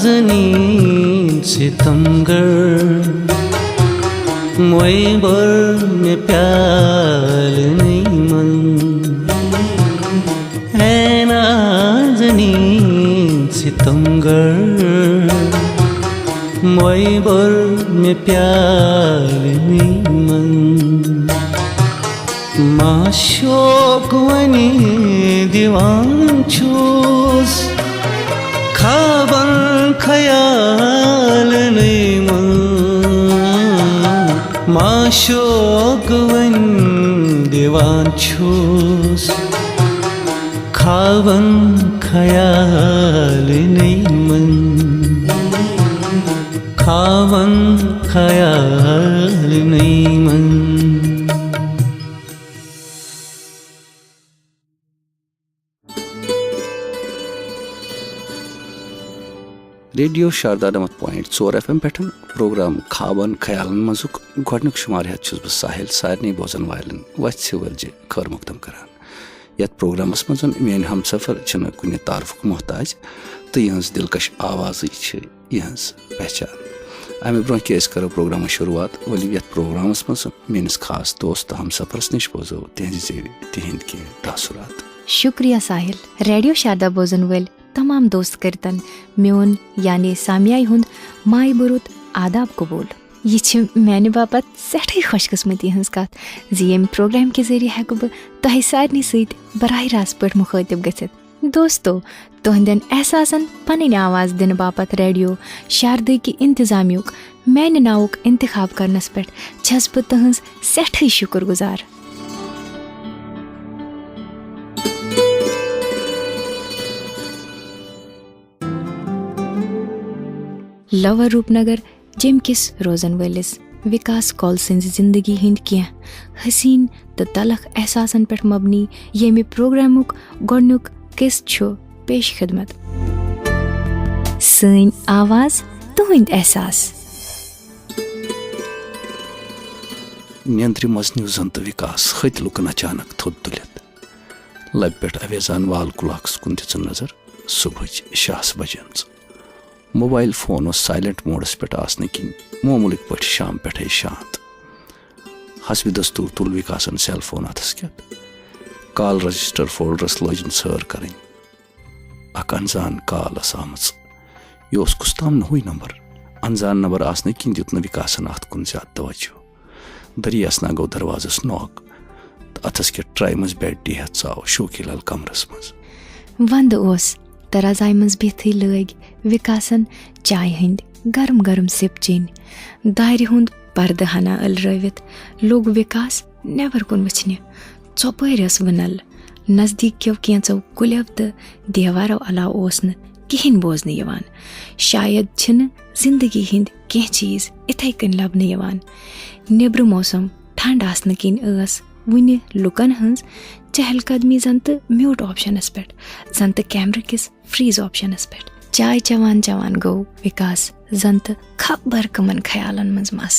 नाज़नीन सितमगर मोई बर में प्याल नहीं मन है नाज़नीन सितमगर मोई बर में प्याल नहीं मन माशोक वनी दीवान छूस खाबन ख्याल नहीं मन माशोक वनी दीवान छूस खाबन ख्याल नहीं मन खाबन ख्याल नहीं मन। रेडियो शारदा 90.4 FM पेठन प्रोग्राम खाबन ख्यालन मजुक गोडनुक शुमार हेत छुस बस साहिल सारनी बोजन वायलन वच वर्ज खर मुकदम करान यत प्रोग्रामस मजन मेन हमसफर छन कुने तारफुक मोहताज तो यहंस दिलकश आवाज छ यहंस पहचान आमे ब्रोह के करो प्रोग्राम शुरुआत वली यत प्रोग्रामस मज मेनस खास दोस्त हमसफरस निश बोजो तेहंज तिहिंद के तासुरात। शुक्रिया साहिल। रेडियो शारदा बोजन वल तमाम दोस्त करतन म्योन यानी सामियाई हुंद माय बुरुत आदाब कबूल। यह मैंने बापत सठी खुशकिस्मती हंस कत यम प्रोग्राम के जरिए हेकु बह तह सारनी सत बराह रास्त पे मुखातिब गथित। दोस्तों तुहंदन एहसासन पन आवाज दिन बापत रेडियो शारदा की इंतजामियुक मैंने नावुक इंतखाब करनस पे छस बह तहंज सठी शुक्रगुजार। लवर रूपनगर जिम किस रोजन वलिस विकास कौल सिंज जिंदगी हिंद क्या हसीन तो तलख एहसासन पे मबनी येमि प्रोग्रामुक गोडनुक किस छो पेश खिदमत सैन आवाज तुहिंद एहसास नियंत्रि मजन्यु जंत विकास खत लुकन अचानक थोद तुलित लब पे अवेजान वाल कुलाक्स कुन दिच नजर सुबह 6 बजे मोबाइल फोन साइलेंट मोडस पे आसने कि मामूलिक पे शाम पे शांत हसब दस्तूर तुल विकासन सेल फोन अथस क्या कॉल रजिस्टर फोल्डरस लजन सर कर अनजान कॉल आम यह कुस्ताम नहुई नंबर अनजान नंबर आसने कि दित विकासन अत कुन ज्यादा तवज्जो दरियास ना गो दरवाजस नॉक तो अथस क्या ट्राई मज बेड डी हेत आव शोकी लाल कमरस मज वंद ओस तरजाई मज बिथी लग विकासन चाय हंद गरम गरम सिप चेन दायरे हुंद पर्द हना अलरवित लोग विकास नेबर कुन वचने चौपरस वनल नजदीक क्यों कैंचो कुल्यव तो देवारो अलाव ओस न किहिन बोजने यवान शायद छन जिंदगी हिंद कह चीज इथे कन लबने यवान नेब्र मौसम ठंड आसन किन अस वुनि लुकन हंस चहलकदमी जंत म्यूट ऑप्शनस पे जंत कैमरा किस फ्रीज ऑप्शनस पे चाय चवान चवान गो विकास जंत खबर कमन ख्यालन मज मस।